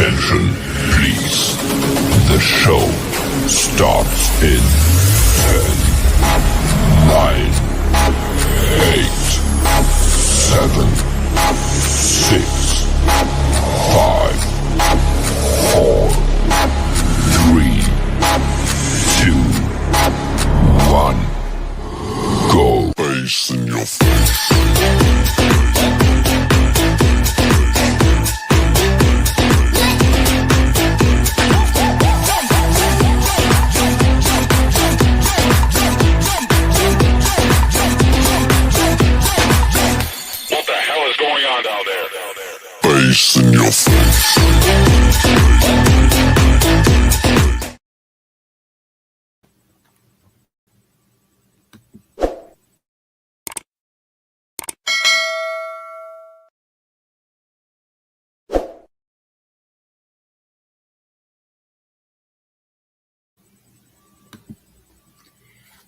Attention, please. The show starts in 10, 9, 8, 7, 6, 5, 4, 3, 2, 1. Go. Bass in your face. Bass in your face.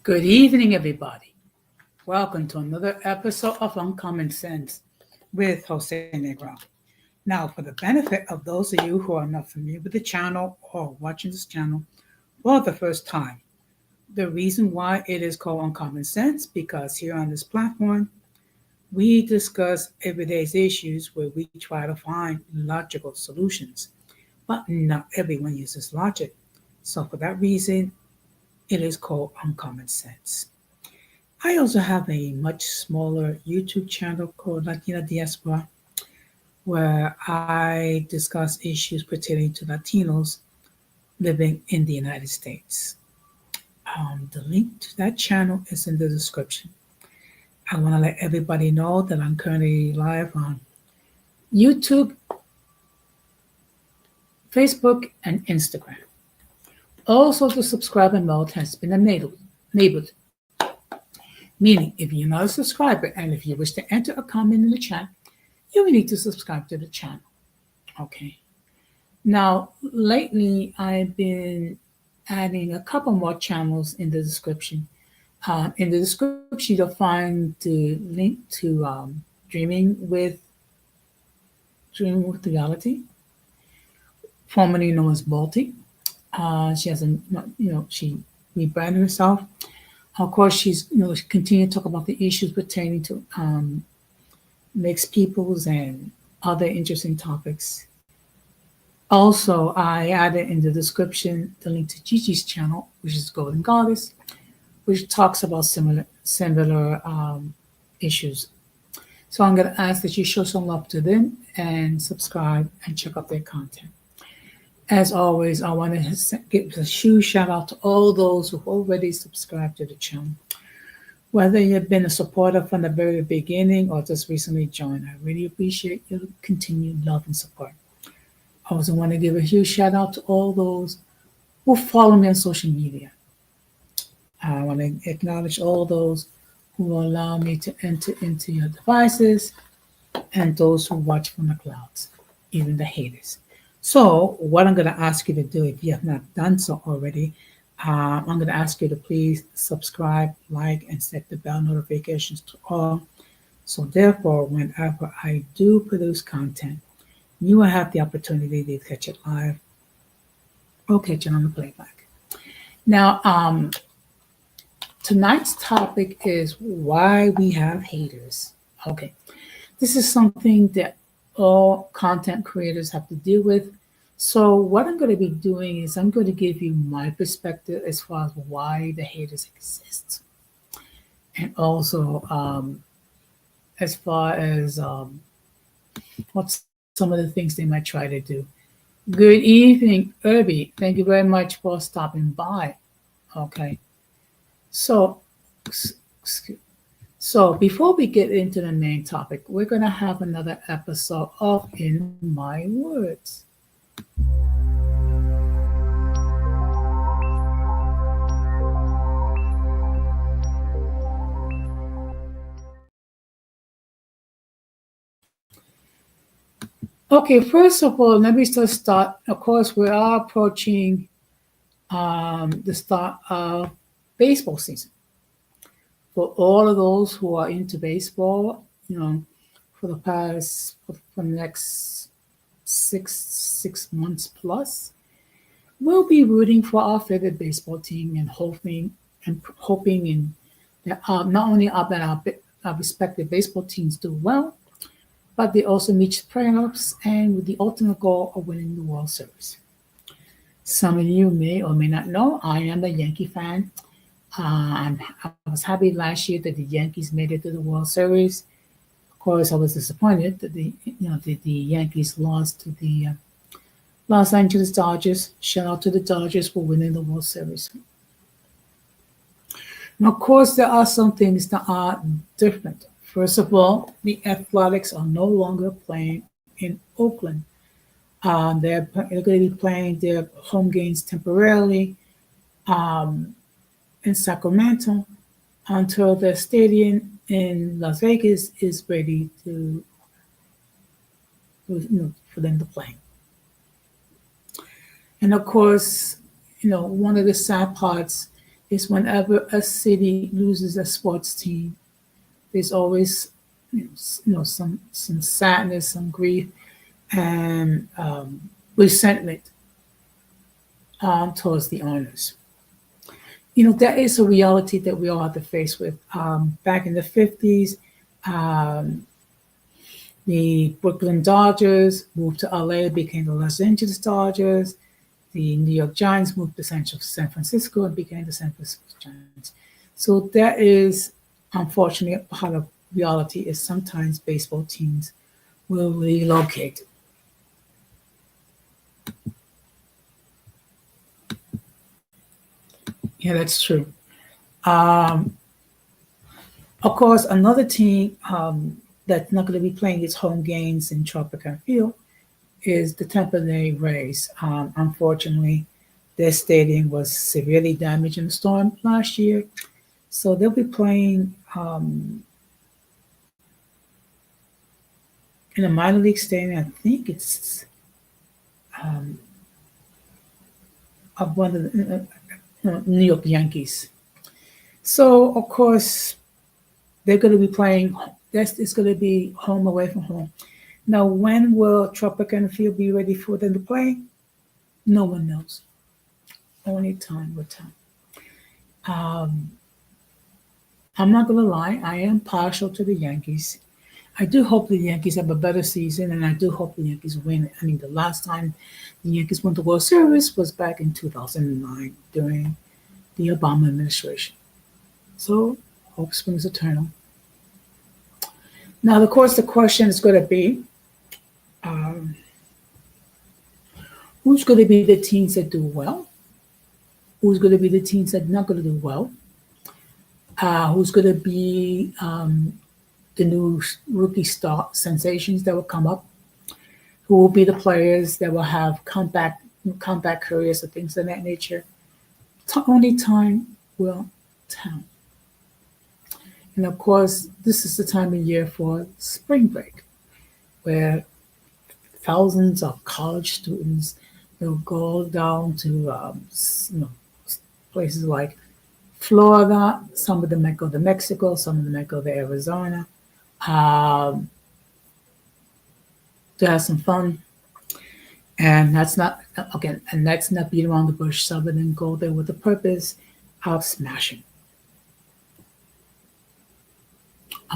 Good evening, everybody. Welcome to another episode of Uncommon Sense with Jose Negro. Now, for the benefit of those of you who are not familiar with the channel or watching this channel for the first time, the reason why it is called Uncommon Sense, because here on this platform, we discuss everyday issues where we try to find logical solutions, but not everyone uses logic. So for that reason, it is called Uncommon Sense. I also have a much smaller YouTube channel called Latina Diaspora, where I discuss issues pertaining to Latinos living in the United States. The link to that channel is in the description. I want to let everybody know that I'm currently live on YouTube, Facebook, and Instagram. Also, the subscriber mode has been enabled, meaning if you're not a subscriber and if you wish to enter a comment in the chat, you will need to subscribe to the channel. Okay. Now, lately, I've been adding a couple more channels in the description. In the description, you'll find the link to Dreaming with Reality, formerly known as Balti. She hasn't, she rebranded herself. Of course, she's, continue to talk about the issues pertaining to mixed peoples and other interesting topics. Also, I added in the description the link to Gigi's channel, which is Golden Goddess, which talks about similar issues. So I'm going to ask that you show some love to them and subscribe and check out their content. As always, I want to give a huge shout out to all those who've already subscribed to the channel. Whether you've been a supporter from the very beginning or just recently joined, I really appreciate your continued love and support. I also want to give a huge shout out to all those who follow me on social media. I want to acknowledge all those who allow me to enter into your devices and those who watch from the clouds, even the haters. So what I'm going to ask you to do, if you have not done so already, I'm going to ask you to please subscribe, like, and set the bell notifications to all. So therefore, whenever I do produce content, you will have the opportunity to catch it live or catch it on the playback. Now, tonight's topic is why we have haters. Okay, this is something that all content creators have to deal with. So what I'm going to be doing is I'm going to give you my perspective as far as why the haters exist. And also as far as what's some of the things they might try to do. Good evening, Irby. Thank you very much for stopping by. Okay. So before we get into the main topic, we're going to have another episode of In My Words. Okay, first of all, let me just start. Of course, we are approaching the start of baseball season. For all of those who are into baseball, for the next six months plus, we'll be rooting for our favorite baseball team and hoping in that not only that our respective baseball teams do well, but they also reach the playoffs and with the ultimate goal of winning the World Series. Some of you may or may not know I am a Yankee fan. I was happy last year that the Yankees made it to the World Series. Of course, I was disappointed that the Yankees lost to the Los Angeles Dodgers. Shout out to the Dodgers for winning the World Series. And of course, there are some things that are different. First of all, the Athletics are no longer playing in Oakland. They're going to be playing their home games temporarily in Sacramento until the stadium in Las Vegas is ready for them to play. And of course, one of the sad parts is whenever a city loses a sports team, there's always some sadness, some grief, and resentment towards the owners. That is a reality that we all have to face with. Back in the 50s, the Brooklyn Dodgers moved to LA, became the Los Angeles Dodgers. The New York Giants moved to San Francisco and became the San Francisco Giants. So that is, unfortunately, a part of reality is sometimes baseball teams will relocate. Yeah, that's true. Of course, another team that's not going to be playing its home games in Tropicana Field is the Tampa Bay Rays. Unfortunately, their stadium was severely damaged in the storm last year, so they'll be playing in a minor league stadium. I think it's of one of the New York Yankees. So of course they're going to be playing. It's going to be home away from home. Now, when will Tropicana Field be ready for them to play? No one knows. Only time will tell. I'm not going to lie. I am partial to the Yankees. I do hope the Yankees have a better season, and I do hope the Yankees win. I mean, the last time the Yankees won the World Series was back in 2009 during the Obama administration. So, hope springs eternal. Now, of course, the question is going to be, who's going to be the teams that do well? Who's going to be the teams that are not going to do well? Who's going to be the new rookie star sensations that will come up? Who will be the players that will have comeback careers or things of that nature? Only time will tell. And of course, this is the time of year for spring break, where thousands of college students will go down to places like Florida. Some of them might go to Mexico. Some of them might go to Arizona to have some fun. And that's not beating around the bush. Some of them go there with the purpose of smashing.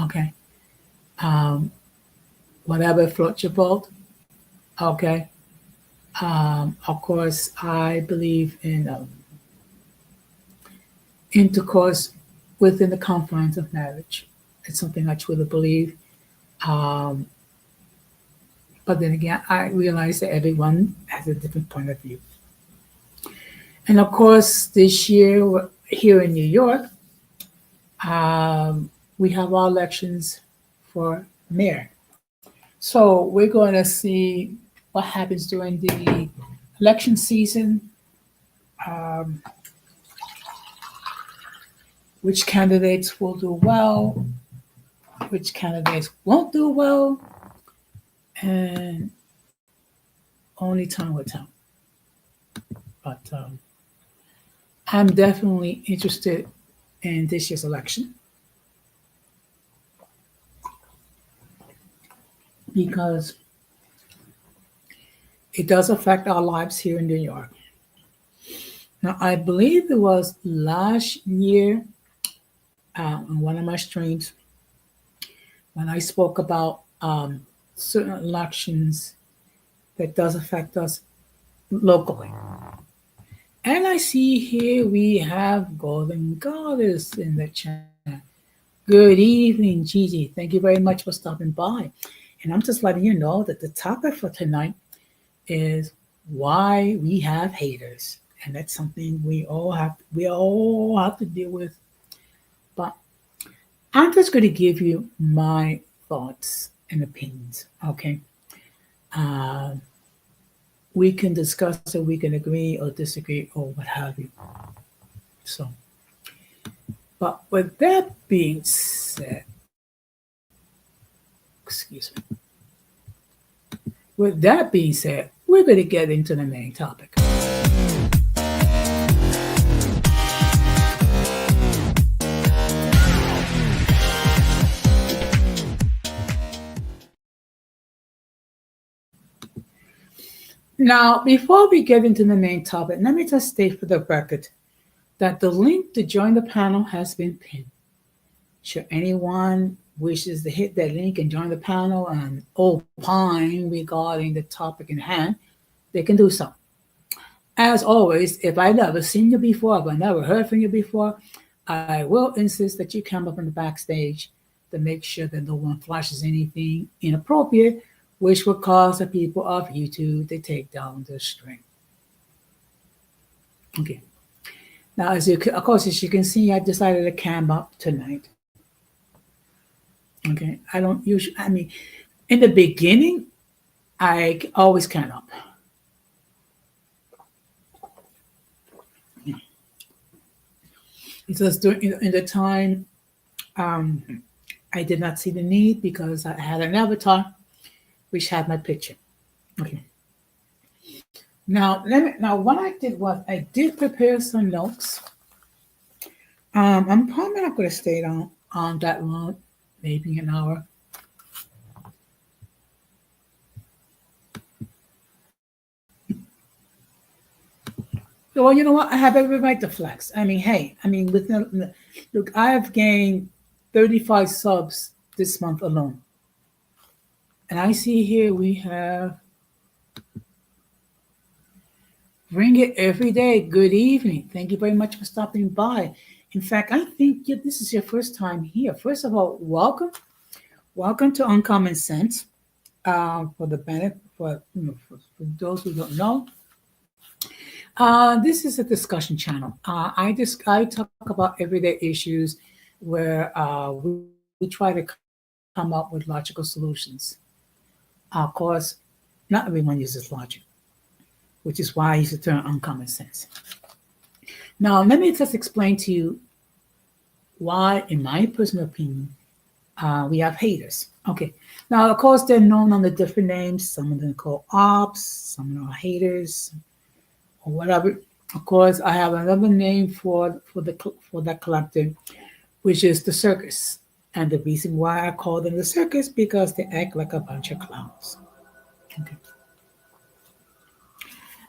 Okay. Whatever floats your boat. Okay. Of course, I believe in intercourse within the confines of marriage. It's something I truly believe. But then again, I realize that everyone has a different point of view. And of course, this year here in New York, we have our elections for mayor. So we're going to see what happens during the election season, which candidates will do well, which candidates won't do well, and only time will tell. But I'm definitely interested in this year's election because It does affect our lives here in New York. Now, I believe it was last year on one of my streams when I spoke about certain elections that does affect us locally. And I see here we have Golden Goddess in the chat. Good evening, Gigi. Thank you very much for stopping by. And I'm just letting you know that the topic for tonight is why we have haters. And that's something we all have to deal with. But I'm just going to give you my thoughts and opinions. Okay. Uh, we can discuss it, we can agree or disagree or what have you. So, but with that being said, excuse me. With that being said, we're going to get into the main topic. Now, before we get into the main topic, let me just state for the record that the link to join the panel has been pinned. Should anyone wishes to hit that link and join the panel and opine regarding the topic in hand, they can do so. As always, if I never seen you before, if I never heard from you before, I will insist that you come up in the backstage to make sure that no one flashes anything inappropriate, which will cause the people of YouTube to take down the stream. Okay. Now, of course, as you can see, I decided to cam up tonight. Okay. I don't usually, in the beginning, I always cam up. It's just in the time I did not see the need because I had an avatar which had my picture. Okay. Now what I did was I did prepare some notes. I'm probably not going to stay on that long, maybe an hour. Well, you know what? I have every right to flex. Look, I have gained 35 subs this month alone. And I see here we have Bring It Every Day. Good evening. Thank you very much for stopping by. In fact, I think this is your first time here. First of all, welcome. Welcome to Uncommon Sense. For the benefit, for those who don't know, this is a discussion channel. I talk about everyday issues where we try to come up with logical solutions. Of course, not everyone uses logic, which is why I use the term uncommon sense. Now, let me just explain to you why, in my personal opinion, we have haters. Okay. Now, of course, they're known under different names. Some of them are called ops, some of them are haters, or whatever. Of course, I have another name for that collective, which is the circus. And the reason why I call them the circus because they act like a bunch of clowns. Okay.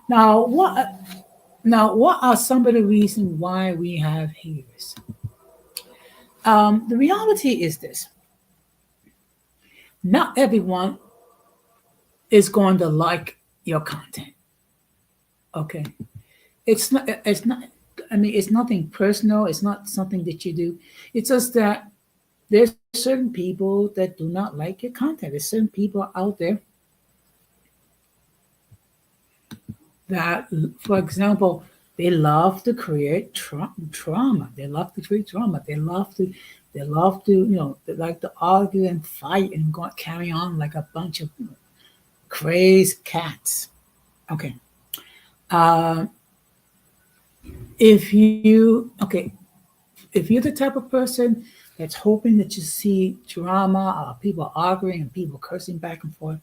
Now, what are some of the reasons why we have haters? The reality is this: not everyone is going to like your content. Okay, it's not. It's nothing personal. It's not something that you do. It's just that there's certain people that do not like your content. There's certain people out there that, for example, they love to create trauma. They love to create drama. They love to, they like to argue and fight and carry on like a bunch of crazy cats. Okay. If you're the type of person that's hoping that you see drama or people arguing and people cursing back and forth,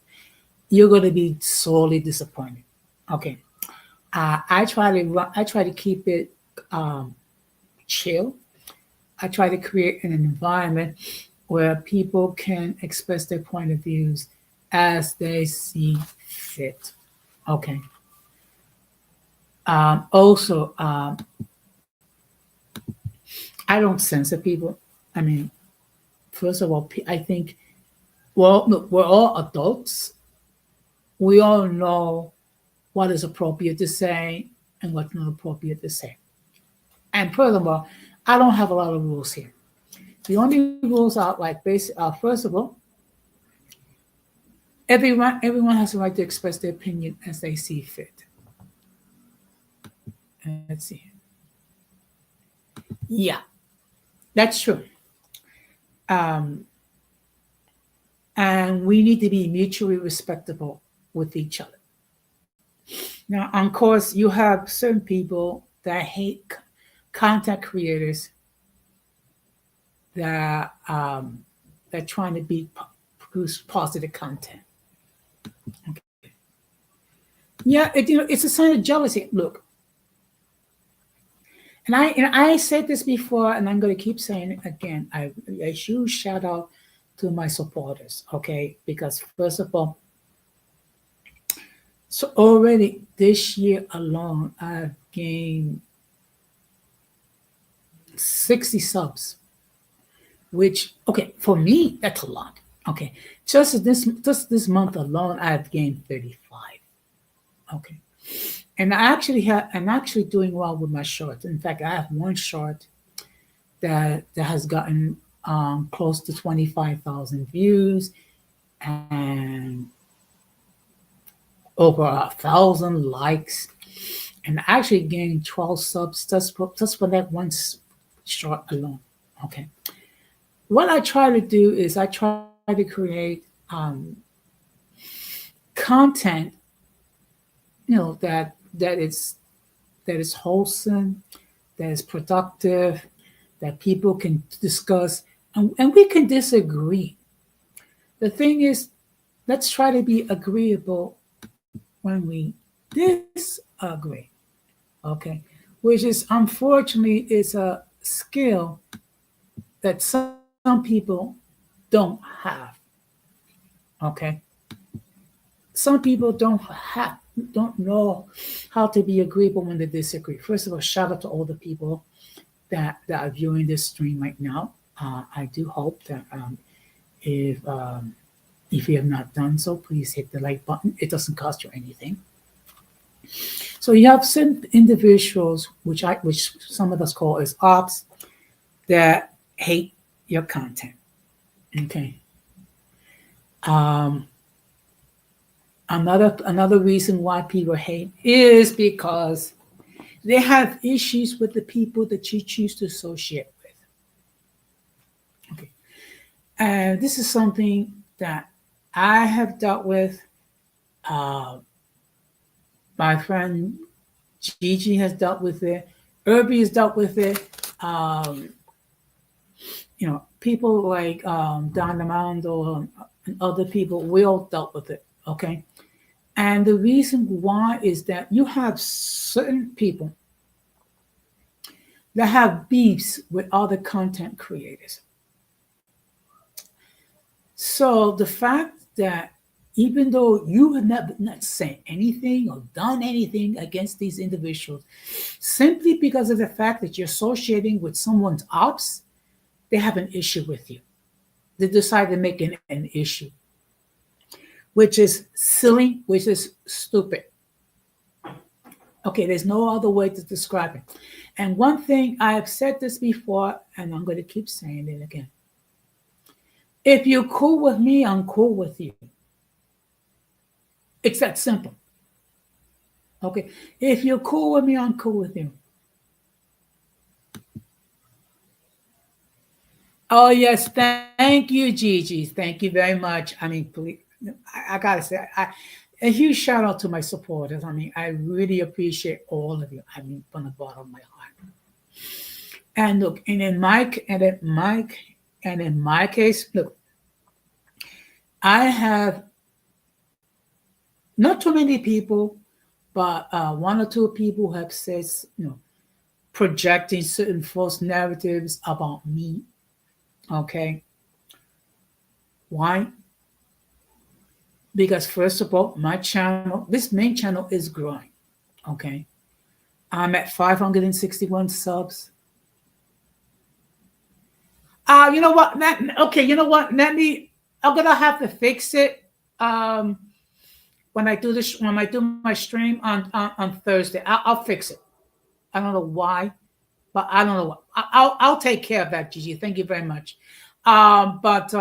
you're going to be sorely disappointed. Okay. I try to keep it chill. I try to create an environment where people can express their point of views as they see fit. Okay. Also, I don't censor people. I mean, first of all, I think, well, look, we're all adults. We all know what is appropriate to say and what's not appropriate to say. And furthermore, I don't have a lot of rules here. The only rules are like basic. First of all, everyone has the right to express their opinion as they see fit. Let's see. Yeah, that's true. Um, and we need to be mutually respectable with each other. Now, of course, you have certain people that hate content creators that that trying to produce positive content. Okay. Yeah, it's a sign of jealousy. Look, and I said this before, and I'm going to keep saying it again. A huge shout out to my supporters, okay? Because first of all, so already this year alone, I've gained 60 subs, which okay for me that's a lot. Okay, just this month alone, I've gained 35. Okay, and I'm actually doing well with my shorts. In fact, I have one short that has gotten close to 25,000 views and over 1,000 likes, and I actually gained 12 subs just for that one short alone. Okay, what I try to do is I try to create content, that is wholesome, that is productive, that people can discuss, and we can disagree. The thing is, let's try to be agreeable when we disagree. Okay, which is unfortunately is a skill that some people don't have. Okay, some people don't know how to be agreeable when they disagree. First of all, shout out to all the people that are viewing this stream right now. I do hope that if you have not done so, please hit the like button. It doesn't cost you anything. So you have some individuals, which some of us call as ops, that hate your content. Okay. Another reason why people hate is because they have issues with the people that you choose to associate with. Okay. And this is something that I have dealt with. My friend Gigi has dealt with it. Irby has dealt with it. People like Don Armando and other people, we all dealt with it. Okay. And the reason why is that you have certain people that have beefs with other content creators. So the fact that even though you have not said anything or done anything against these individuals, simply because of the fact that you're associating with someone's ops, they have an issue with you. They decide to make an issue, which is silly, which is stupid. Okay, there's no other way to describe it. And one thing, I have said this before, and I'm going to keep saying it again. If you're cool with me, I'm cool with you. It's that simple. Okay, if you're cool with me, I'm cool with you. Oh, yes, thank you, Gigi. Thank you very much. I mean, please, I got to say, a huge shout out to my supporters. I mean, I really appreciate all of you. I mean, from the bottom of my heart. And look, in my case, look, I have not too many people, but one or two people have said, projecting certain false narratives about me. Okay. Why? because first of all, my channel, this main channel is growing. Okay. I'm at 561 subs. You know what? Okay, you know what? I'm gonna have to fix it. When I do this, when I do my stream on Thursday, I'll fix it. I don't know why, but I don't know what. I'll take care of that, Gigi. Thank you very much. But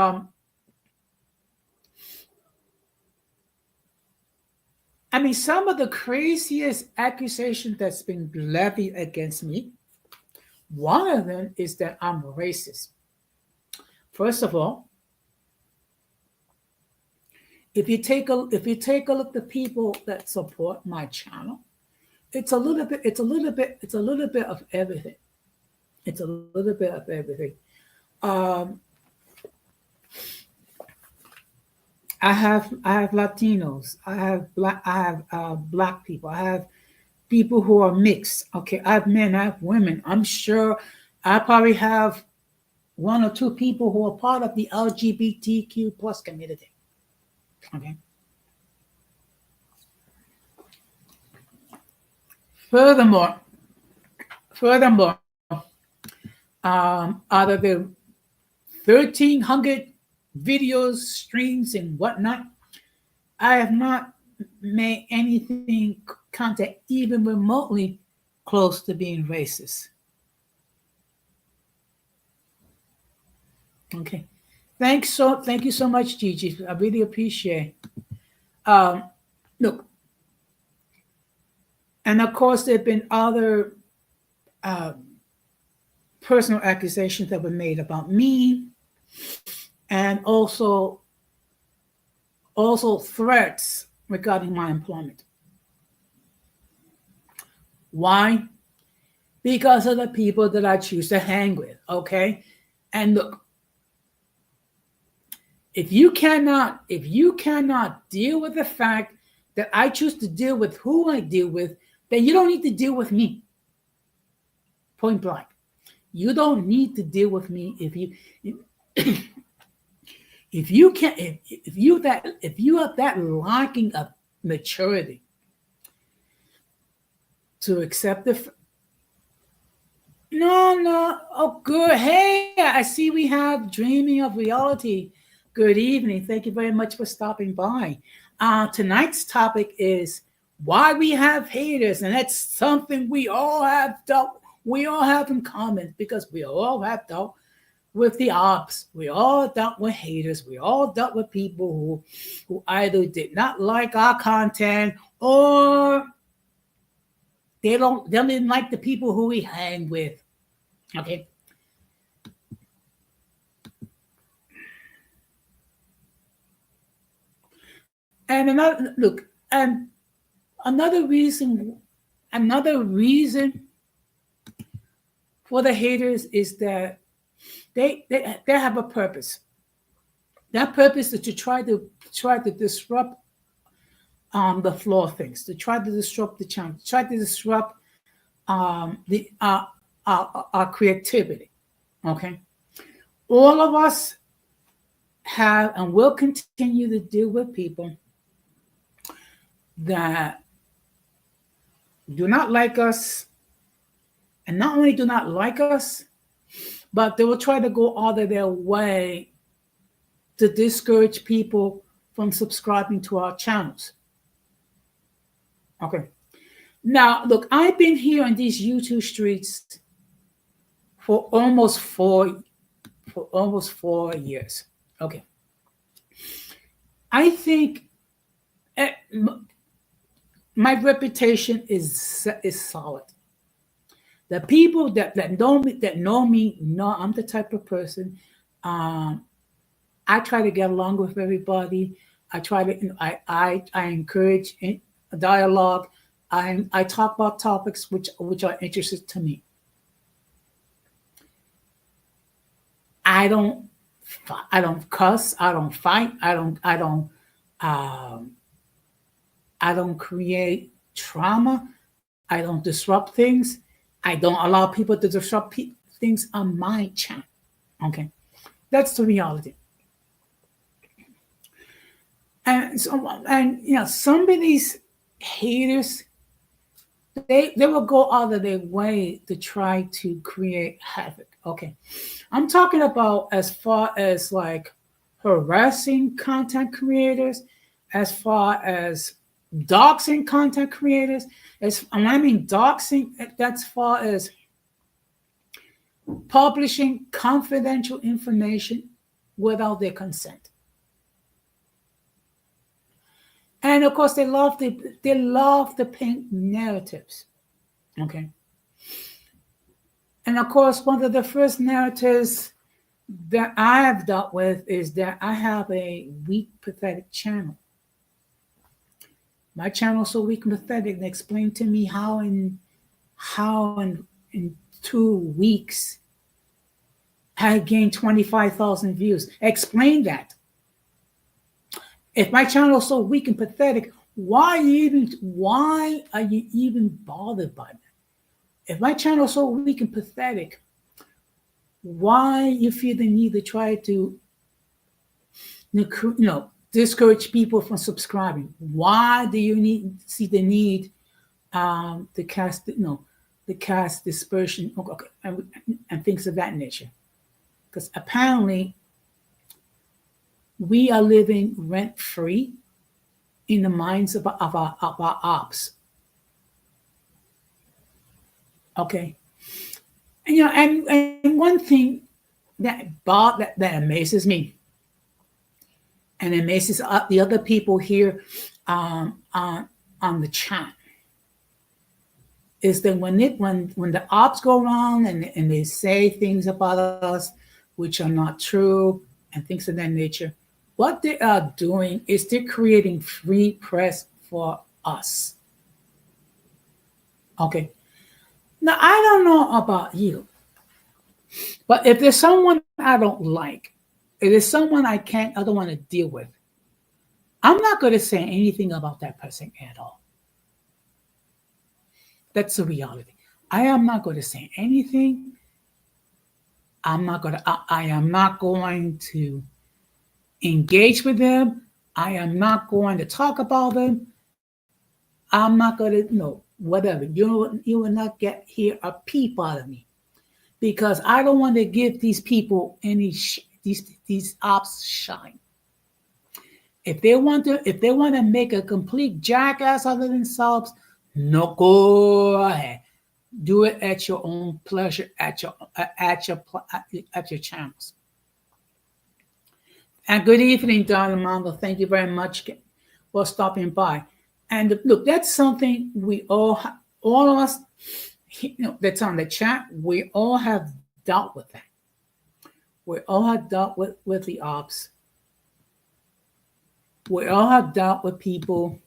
I mean, some of the craziest accusations that's been levied against me. One of them is that I'm racist. First of all, if you take a look at the people that support my channel, it's a little bit of everything. It's a little bit of everything. Um, I have Latinos. I have black people. I have people who are mixed. Okay, I have men. I have women. I'm sure I probably have one or two people who are part of the LGBTQ plus community. Okay. Furthermore, furthermore, out of the 1,300 videos, streams, and whatnot, I have not made anything content even remotely close to being racist. Okay. Thank you so much, Gigi. I really appreciate. Um, Look, and of course there have been other uh, personal accusations that were made about me, and also threats regarding my employment. Why? Because of the people that I choose to hang with. Okay. And look, if you cannot deal with the fact that I choose to deal with who I deal with, then you don't need to deal with me. Point blank. You don't need to deal with me if you can if you have that lacking of maturity to accept no. Oh, good. Hey, I see we have Dreaming of Reality. Good evening. Thank you very much for stopping by. Tonight's topic is why we have haters, and that's something we all have in common because we all have dealt with the ops. We all dealt with haters. We all dealt with people who either did not like our content or they didn't like the people who we hang with. Okay. And another reason another reason for the haters is that they have a purpose. That purpose is to try to disrupt the flow of things, to try to disrupt the channel, to try to disrupt the our creativity. Okay, all of us have and will continue to deal with people that do not like us, and not only do not like us, but they will try to go out of their way to discourage people from subscribing to our channels. Okay. Now, look, I've been here on these YouTube streets for almost 4 years. Okay. I think my reputation is solid. The people that know me know I'm the type of person. I try to get along with everybody. I try to I encourage a dialogue. I talk about topics which are interesting to me. I don't cuss. I don't fight. Um, I don't create trauma. I don't disrupt things. I don't allow people to disrupt things on my channel. Okay, that's the reality. And some of these haters, they will go out of their way to try to create havoc. Okay. I'm talking about as far as like harassing content creators, as far as doxing content creators, as when I mean doxing, that's far as publishing confidential information without their consent. And of course, they love to paint narratives. Okay. And of course, one of the first narratives that I have dealt with is that I have a weak, pathetic channel. My channel is so weak and pathetic. They explained to me how in 2 weeks I gained 25,000 views. Explain that. If my channel is so weak and pathetic, why are you even bothered by that? If my channel is so weak and pathetic, why you feel the need to try to discourage people from subscribing? Why do you see the need to cast dispersion and things of that nature? Because apparently we are living rent-free in the minds of our ops. Okay. And one thing that amazes me, and amazes the other people here on the chat, is that when the ops go around and they say things about us which are not true and things of that nature, what they are doing is they're creating free press for us. Okay. Now, I don't know about you, but if there's someone I don't like, if there's someone I don't want to deal with, I'm not going to say anything about that person at all. That's the reality. I am not going to say anything. I am not going to engage with them. I am not going to talk about them. I'm not going to, whatever. You will not hear a peep out of me, because I don't want to give these people these ops shine. If they want to make a complete jackass out of themselves, no, go ahead. Do it at your own pleasure, at your channels. And good evening, Don Armando. Thank you very much for stopping by. And look, that's something we all of us, that's on the chat. We all have dealt with that. We all have dealt with the ops. We all have dealt with people,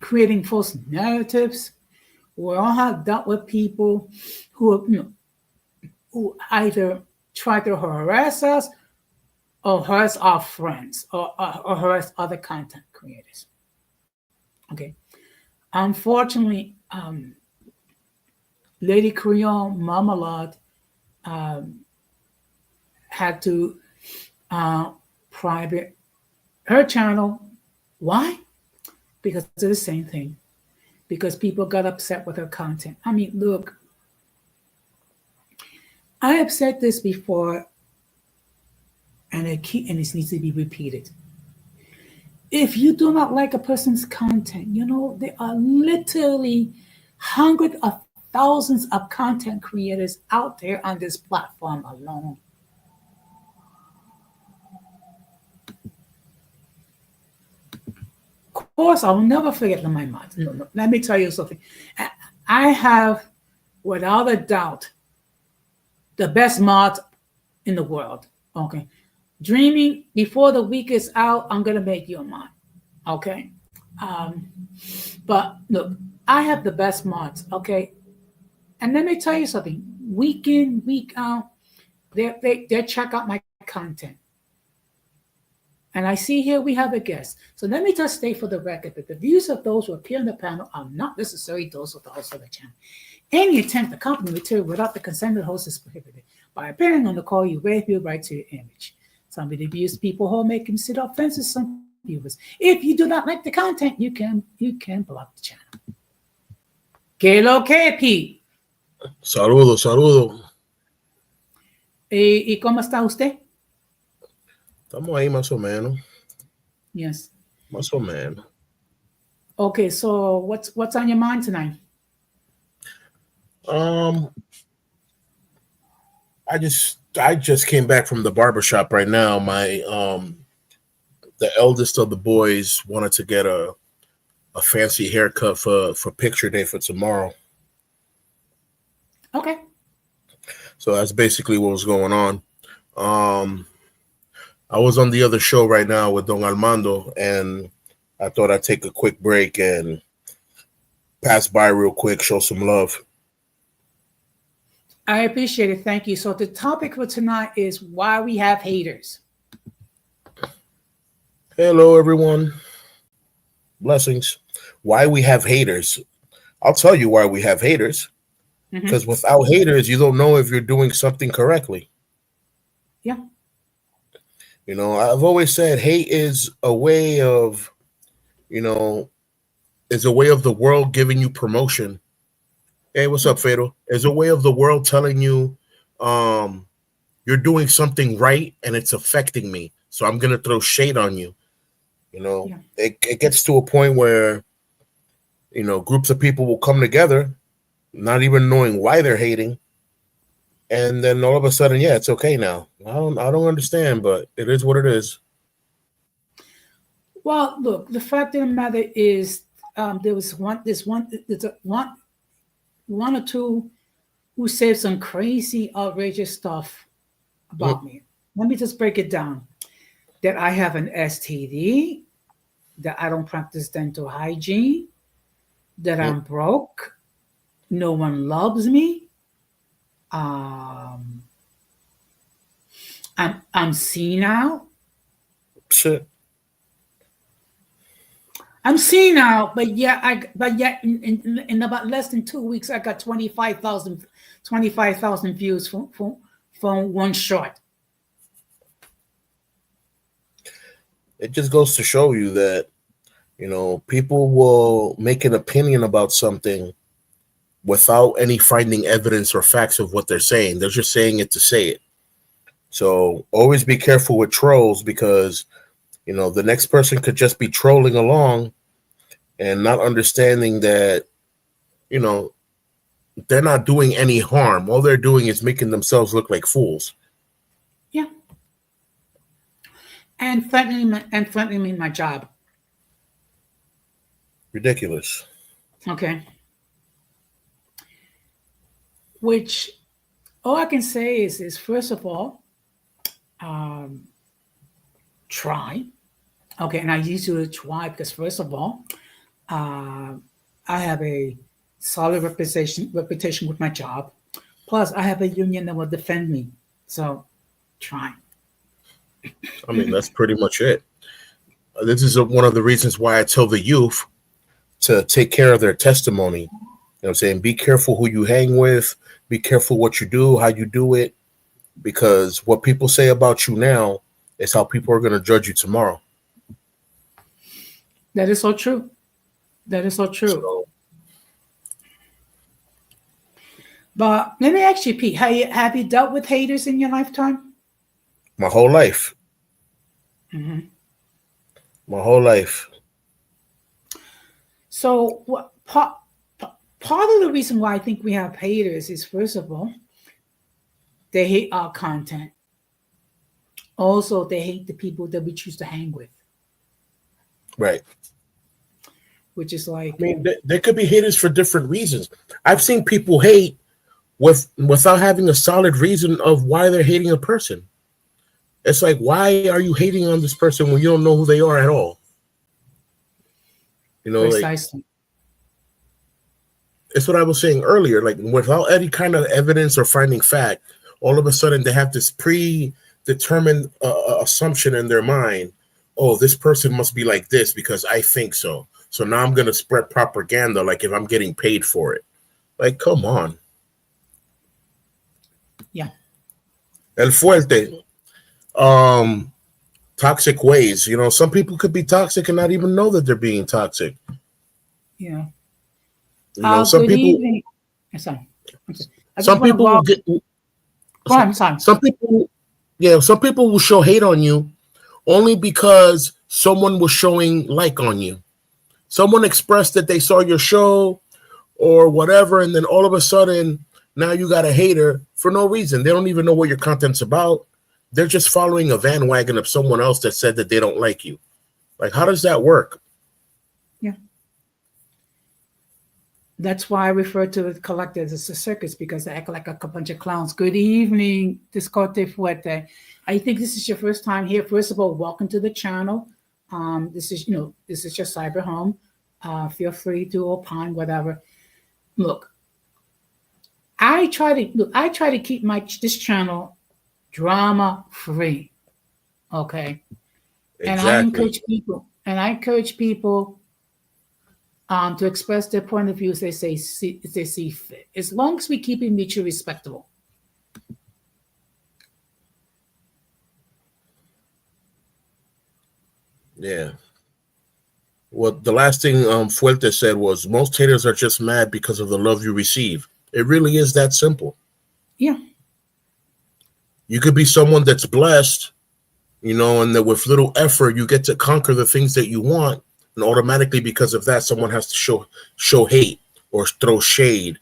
creating false narratives. We all have dealt with people who either try to harass us or harass our friends or harass other content creators. Okay. Unfortunately, Lady Creole Marmalade had to private her channel. Why? Because it's the same thing. Because people got upset with her content. I mean, look, I have said this before, and it needs to be repeated. If you do not like a person's content, there are literally hundreds of thousands of content creators out there on this platform alone. Of course, I will never forget my mods. No, let me tell you something. I have, without a doubt, the best mods in the world. Okay. Dreaming, before the week is out, I'm going to make you a mod. Okay. But look, I have the best mods. Okay. And let me tell you something. Week in, week out, they check out my content. And I see here we have a guest. So let me just state for the record that the views of those who appear on the panel are not necessarily those of the host of the channel. Any attempt to copy material without the consent of the host is prohibited. By appearing on the call, you waive your right to your image. Some of the abuse people who make consider offenses some viewers. If you do not like the content, you can block the channel. ¿Qué lo que, Pete? Saludos. ¿Y cómo está usted? Estamos ahí más o menos. Yes. Más o menos. Okay, so what's on your mind tonight? I just came back from the barbershop right now. My the eldest of the boys wanted to get a fancy haircut for picture day for tomorrow. Okay. So that's basically what was going on. I was on the other show right now with Don Armando, and I thought I'd take a quick break and pass by real quick, show some love. I appreciate it. Thank you. So the topic for tonight is why we have haters. Hello, everyone. Blessings. Why we have haters. I'll tell you why we have haters. Because without haters, you don't know if you're doing something correctly. Yeah. You know, I've always said hate is a way of, is a way of the world giving you promotion. Hey, what's up, Fado? It's a way of the world telling you you're doing something right and it's affecting me. So I'm going to throw shade on you. It gets to a point where, groups of people will come together, not even knowing why they're hating. And then all of a sudden, yeah, it's okay now. I don't understand, but it is what it is. Well, look, the fact of the matter is there was one or two who said some crazy, outrageous stuff about me. Let me just break it down. That I have an STD, that I don't practice dental hygiene, that I'm broke, no one loves me. I'm senile. Shit. I'm senile, but in about less than 2 weeks, I got 25,000 views from one short. It just goes to show you that, people will make an opinion about something without any finding evidence or facts of what they're saying. They're just saying it to say it. So always be careful with trolls, because, the next person could just be trolling along and not understanding that, they're not doing any harm. All they're doing is making themselves look like fools. Yeah. And threatening me my job. Ridiculous. Okay. Which all I can say is first of all, try. Okay, and I use the word try because first of all, I have a solid reputation with my job. Plus, I have a union that will defend me. So, try. I mean, that's pretty much it. This is one of the reasons why I tell the youth to take care of their testimony. You know what I'm saying? Be careful who you hang with. Be careful what you do, how you do it. Because what people say about you now is how people are going to judge you tomorrow. That is so true. That is so true. So, but let me ask you, Pete, have you dealt with haters in your lifetime? my whole life. Mm-hmm. My whole life. So part of the reason why I think we have haters is, first of all, they hate our content. Also, they hate the people that we choose to hang with. Right. Which is like... I mean, there could be haters for different reasons. I've seen people hate without having a solid reason of why they're hating a person. It's like, why are you hating on this person when you don't know who they are at all? Precisely. Like, it's what I was saying earlier. Like, without any kind of evidence or finding fact, all of a sudden they have this predetermined assumption in their mind. Oh, this person must be like this because I think so. So now I'm going to spread propaganda like if I'm getting paid for it. Like, come on. Yeah. El fuerte. Toxic ways. You know, some people could be toxic and not even know that they're being toxic. Yeah. You know, Good evening. Sorry. I'm sorry. I just some want to people will walk. get Go ahead. I'm sorry. some people yeah, some people will show hate on you only because someone was showing like on you. Someone expressed that they saw your show or whatever, and then all of a sudden now you got a hater for no reason. They don't even know what your content's about. They're just following a bandwagon of someone else that said that they don't like you. Like, how does that work? Yeah. That's why I refer to the collectors as a circus, because they act like a bunch of clowns. Good evening, Discote Fuerte. I think this is your first time here. First of all, welcome to the channel. This is your cyber home. Feel free to opine, whatever. Look, I try to keep this channel drama free. Okay. Exactly. And I encourage people to express their point of view as they see fit, as long as we keep it mutually respectable. Yeah. Well, the last thing Fuerte said was most haters are just mad because of the love you receive. It really is that simple. Yeah. You could be someone that's blessed, you know, and that with little effort you get to conquer the things that you want, and automatically because of that, someone has to show hate or throw shade,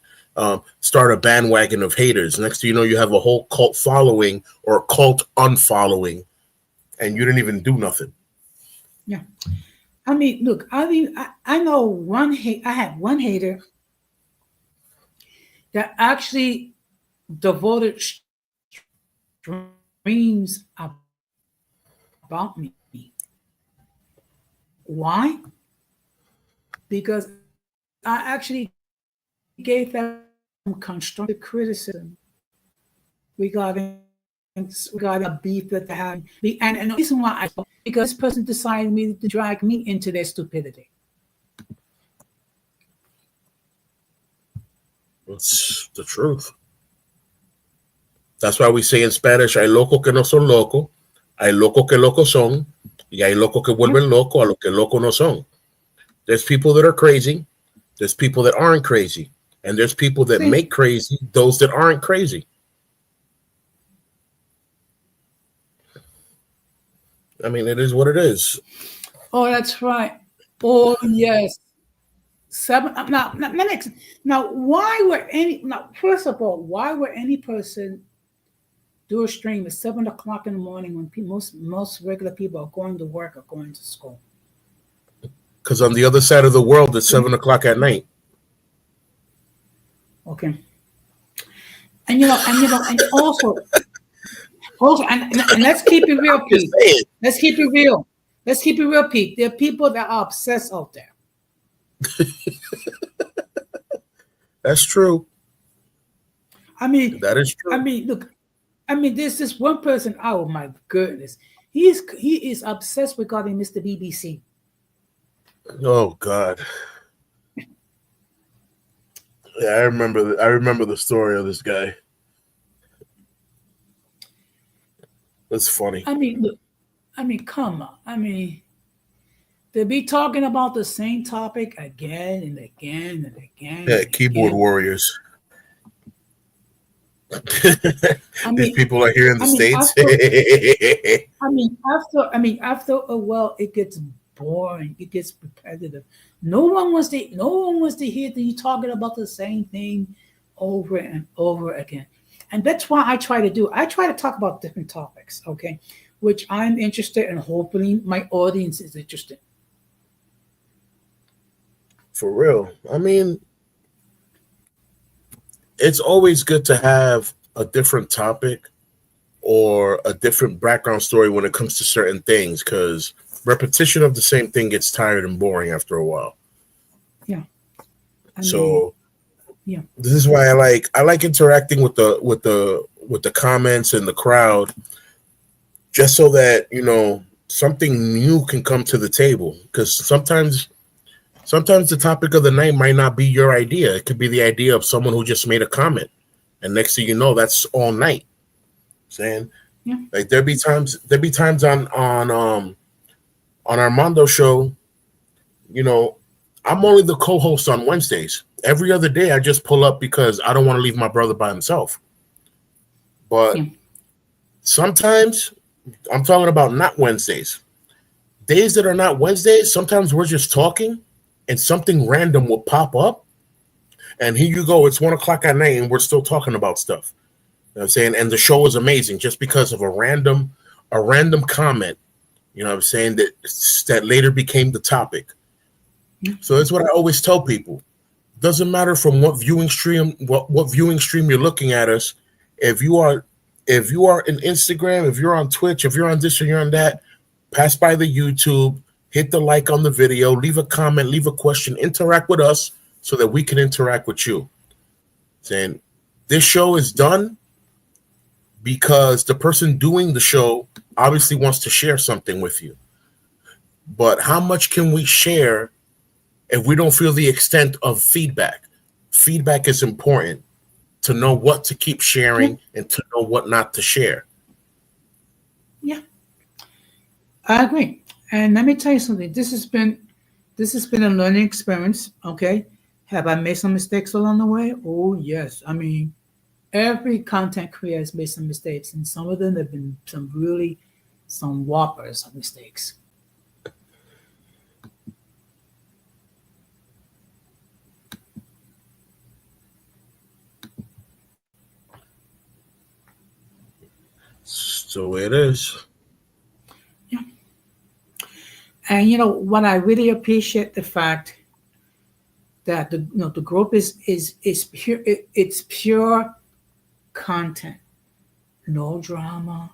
start a bandwagon of haters. Next thing you know, you have a whole cult following or cult unfollowing, and you didn't even do nothing. Yeah. I mean, look, I know I had one hater that actually devoted streams about me. Why? Because I actually gave them constructive criticism regarding a beef that they had. And the reason why because this person decided to drag me into their stupidity. It's the truth. That's why we say in Spanish, hay locos que no son locos, hay locos que locos son, y hay locos que vuelven loco a lo que locos no son. There's people that are crazy, there's people that aren't crazy, and there's people that make crazy those that aren't crazy. I mean, it is what it is. Oh, that's right. Oh, yes. Now, why were any person do a stream at 7 o'clock in the morning when most regular people are going to work or going to school? Because on the other side of the world, it's 7 o'clock at night. Okay. And also, and let's keep it real, Pete. Let's keep it real. Pete. There are people that are obsessed out there. That's true. I mean, that is true. I mean, look. I mean, there's this one person. Oh my goodness, he is obsessed regarding Mr. BBC. Oh God. Yeah, I remember the story of this guy. That's funny. I mean, look. I mean, come on. I mean, they'll be talking about the same topic again and again and again. Yeah, keyboard warriors. These people are here in the States. After a while, it gets boring. It gets repetitive. No one wants to hear you talking about the same thing over and over again. And that's why I try to talk about different topics, okay, which I'm interested in. Hopefully my audience is interested. For real. I mean, it's always good to have a different topic or a different background story when it comes to certain things, because repetition of the same thing gets tired and boring after a while. Yeah. Yeah. This is why I like interacting with the comments and the crowd, just so that, you know, something new can come to the table, because sometimes the topic of the night might not be your idea. It could be the idea of someone who just made a comment, and next thing you know, that's all night. Saying Yeah. like there'd be times on Armando show, you know, I'm only the co-host on Wednesdays. Every other day I just pull up because I don't want to leave my brother by himself. But Yeah. sometimes I'm talking about not Wednesdays. Days that are not Wednesdays, sometimes we're just talking and something random will pop up. And here you go, it's 1 o'clock at night and we're still talking about stuff. You know what I'm saying? And the show is amazing just because of a random comment, you know what I'm saying, that later became the topic. So that's what I always tell people. Doesn't matter from what viewing stream you're looking at us. If you are in Instagram, if you're on Twitch, if you're on this or you're on that, pass by the YouTube, hit the like on the video, leave a comment, leave a question, interact with us so that we can interact with you. Saying this show is done because the person doing the show obviously wants to share something with you. But how much can we share if we don't feel the extent of feedback? Feedback is important to know what to keep sharing and to know what not to share. Yeah, I agree. And let me tell you something. This has been a learning experience. Okay, have I made some mistakes along the way? Oh yes. I mean, every content creator has made some mistakes, and some of them have been some whoppers of mistakes. So it is. Yeah. And you know what, I really appreciate the fact that the group is pure. It's pure content. No drama.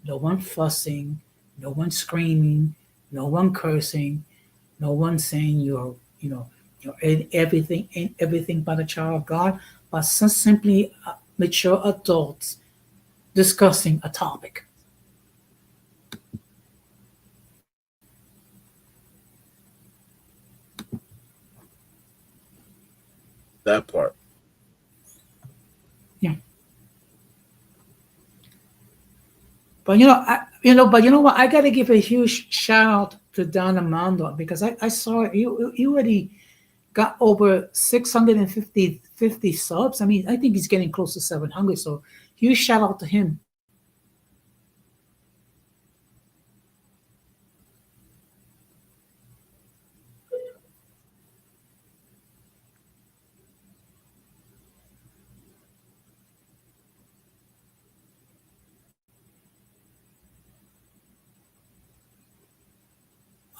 No one fussing. No one screaming. No one cursing. No one saying you're everything but a child of God, but simply mature adults discussing a topic. That part. Yeah. But but you know what? I got to give a huge shout out to Don Armando because I saw you already got over 650 subs. I mean, I think he's getting close to 700. So huge shout out to him.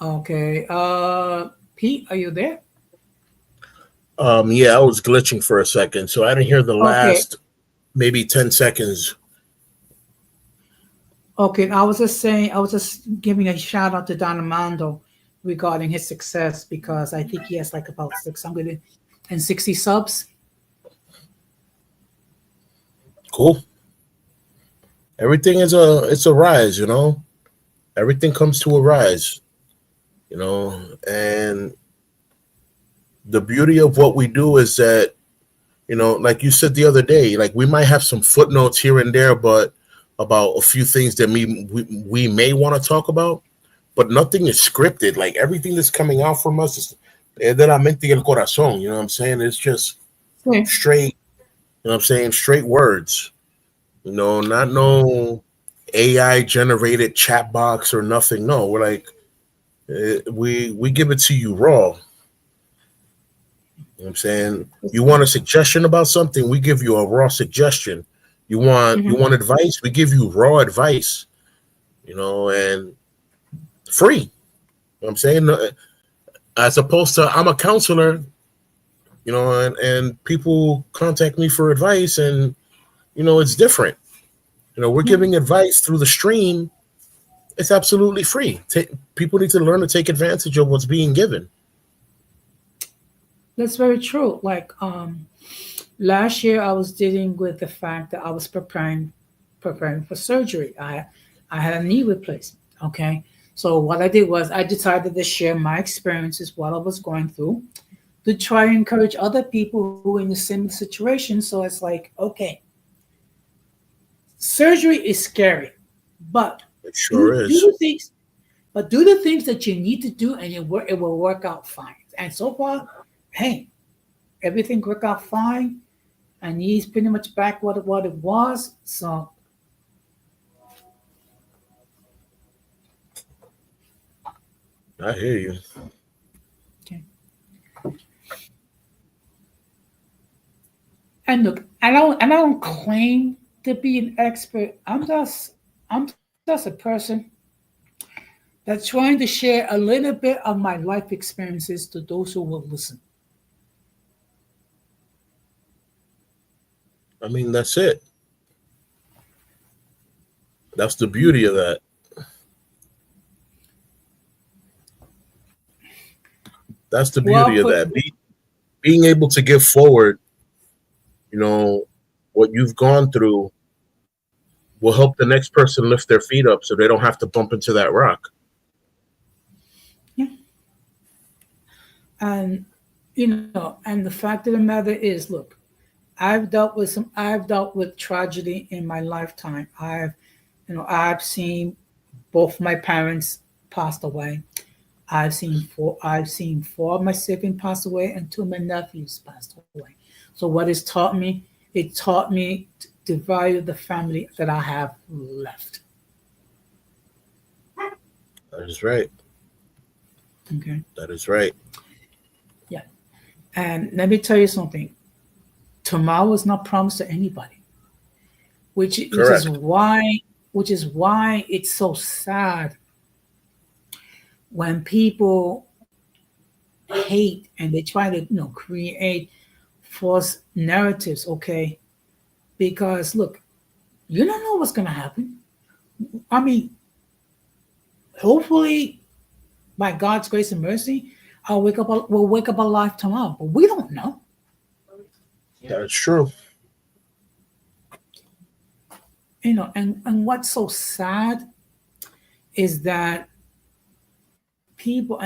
Okay. Pete, are you there? Yeah, I was glitching for a second, so I didn't hear the Okay. last maybe 10 seconds. Okay. I was just giving a shout out to Don Armando regarding his success because I think he has like about 660 subs. Cool. Everything is it's a rise, you know. Everything comes to a rise, you know, and the beauty of what we do is that, you know, like you said the other day, like we might have some footnotes here and there, but about a few things that we may want to talk about, but nothing is scripted. Like everything that's coming out from us is de la mente y el corazón. You know what I'm saying? It's just Okay. straight. You know what I'm saying? Straight words. You know, not no AI generated chat box or nothing. No, we're like we give it to you raw. You know what I'm saying? You want a suggestion about something, we give you a raw suggestion. You want advice, we give you raw advice, you know, and free. You know what I'm saying? As opposed to I'm a counselor, you know, and people contact me for advice and you know it's different. You know, we're giving advice through the stream. It's absolutely free. People need to learn to take advantage of what's being given. That's very true. Like last year, I was dealing with the fact that I was preparing for surgery. I had a knee replacement. Okay, so what I did was I decided to share my experiences, what I was going through, to try and encourage other people who are in the same situation. So it's like, okay, surgery is scary, but It sure do is. the things, but do the things that you need to do, and it will work out fine. And so far, hey, everything worked out fine, and he's pretty much back what it was. So I hear you. okay. And look, I don't claim to be an expert. I'm just a person that's trying to share a little bit of my life experiences to those who will listen. I mean, that's it. That's the beauty of that. That's the beauty Well, of that. Being able to give forward, you know, what you've gone through will help the next person lift their feet up so they don't have to bump into that rock. yeah, and and the fact of the matter is, look, I've dealt with tragedy in my lifetime. I've seen both my parents passed away. I've seen four of my siblings pass away and two of my nephews passed away. So what it's taught me, it taught me to value the family that I have left. That is right. Okay. That is right. Yeah. And let me tell you something. Tomorrow is not promised to anybody, which is Correct. why it's so sad when people hate and they try to create false narratives. Okay, because look, you don't know what's going to happen. I mean, hopefully, by God's grace and mercy, we'll wake up alive tomorrow, but we don't know. That's true. And what's so sad is that people,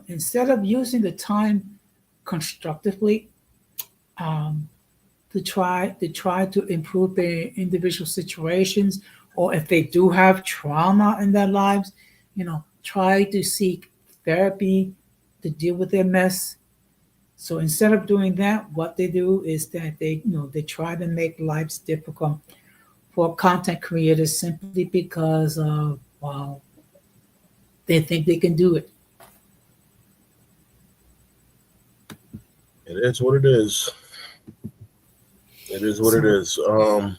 instead of using the time constructively, um, to improve their individual situations, or if they do have trauma in their lives, try to seek therapy to deal with their mess. So instead of doing that, what they do is that they try to make lives difficult for content creators simply because of, well, they think they can do it. It is what it is. It is what it So is.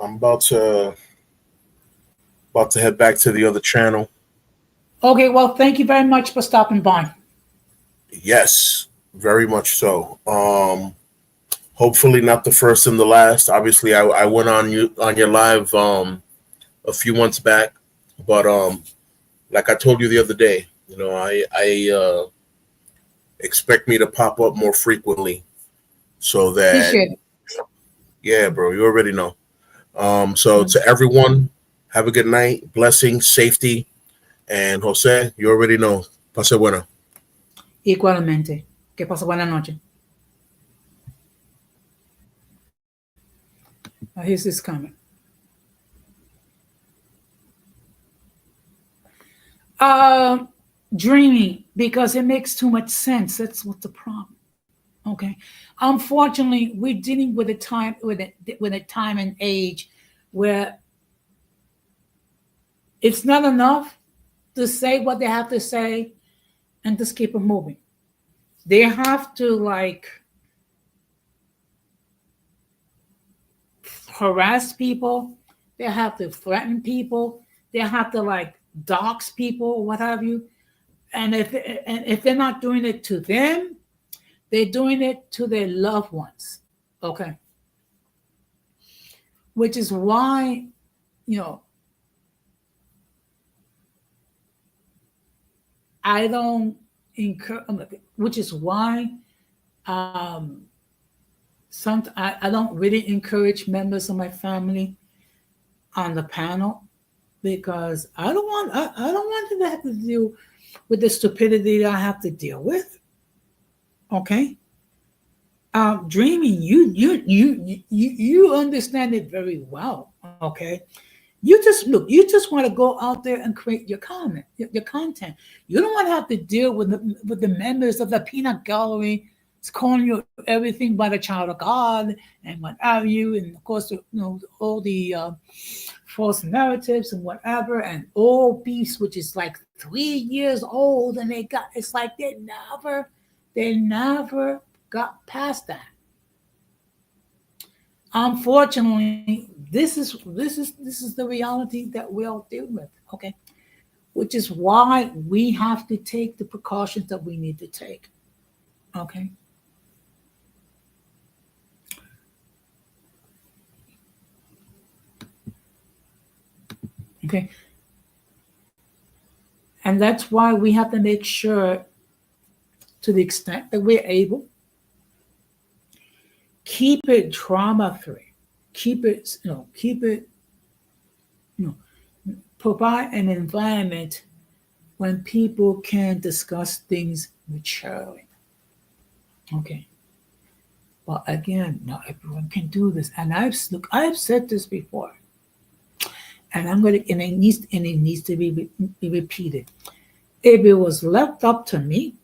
I'm about to head back to the other channel. okay, well, thank you very much for stopping by. Yes, very much so. Hopefully not the first and the last. Obviously, I went on your live a few months back, but like I told you the other day, I expect me to pop up more frequently so that, Appreciate it. yeah, bro, you already know. So Mm. to everyone, have a good night, blessings, safety, and Jose, you already know. Pase buena. Igualmente. Que pasa buena noche. Now, here's this comment. Uh, Dreaming because it makes too much sense. That's what the problem. Okay. Unfortunately, we're dealing with a time and age where it's not enough to say what they have to say and just keep it moving. They have to harass people. They have to threaten people. They have to dox people, what have you. And if they're not doing it to them, they're doing it to their loved ones. Okay. Which is why, you know, I don't encourage, which is why um, I don't really encourage members of my family on the panel because I don't want them to have to deal with the stupidity that I have to deal with. Okay. Dreaming, you understand it very well. Okay, you just look. You just want to go out there and create your comment, your content. You don't want to have to deal with the members of the peanut gallery. It's calling you everything but a child of God and what have you, and of course, all the false narratives and whatever, and all beefs, which is like 3 years old, and it's like they never got past that. Unfortunately, this is the reality that we all deal with. Okay, which is why we have to take the precautions that we need to take. Okay. Okay. And that's why we have to make sure, to the extent that we're able, keep it drama free. Keep it, provide an environment when people can discuss things maturely. Okay. But again, not everyone can do this. And I've said this before. And it needs to be repeated. If it was left up to me,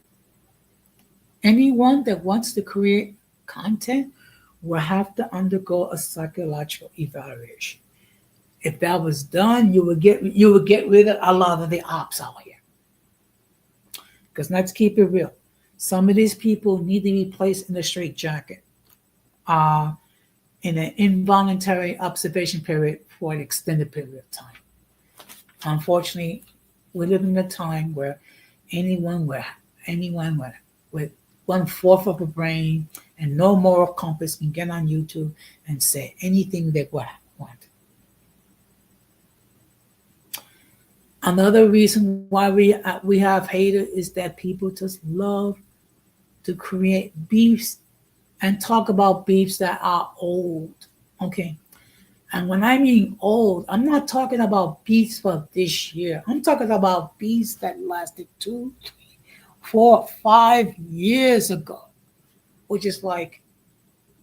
anyone that wants to create content will have to undergo a psychological evaluation. If that was done, you would get rid of a lot of the ops out here. Because let's keep it real. Some of these people need to be placed in a straitjacket, in an involuntary observation period for an extended period of time. Unfortunately, we live in a time where anyone with 1/4 of a brain and no moral compass can get on YouTube and say anything they want. Another reason why we have haters is that people just love to create beefs and talk about beefs that are old. Okay. And when I mean old, I'm not talking about beefs for this year. I'm talking about beefs that lasted 2, 3, 4, 5 years ago, which is like,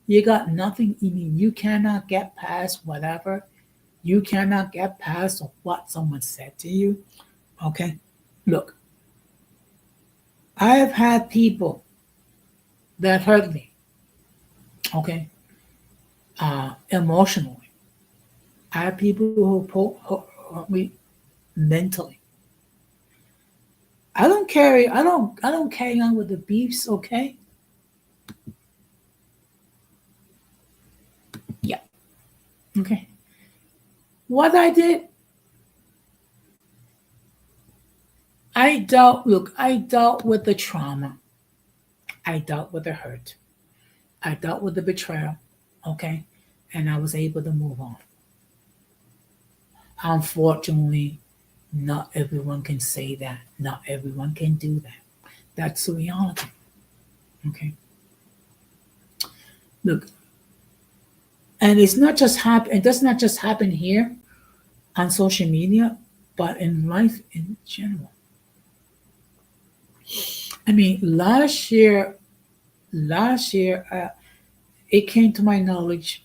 you got nothing. I mean, you cannot get past whatever. You cannot get past what someone said to you. Okay. Look, I have had people that hurt me. Okay. Emotionally. I have people who hurt me mentally. I don't carry on with the beefs, okay? Yeah. Okay. What I did, I dealt with the trauma. I dealt with the hurt. I dealt with the betrayal, okay? And I was able to move on. Unfortunately, not everyone can say that. Not everyone can do that. That's the reality. Okay. Look, and it's not just happen. It does not just happen here on social media, but in life in general. I mean, last year, it came to my knowledge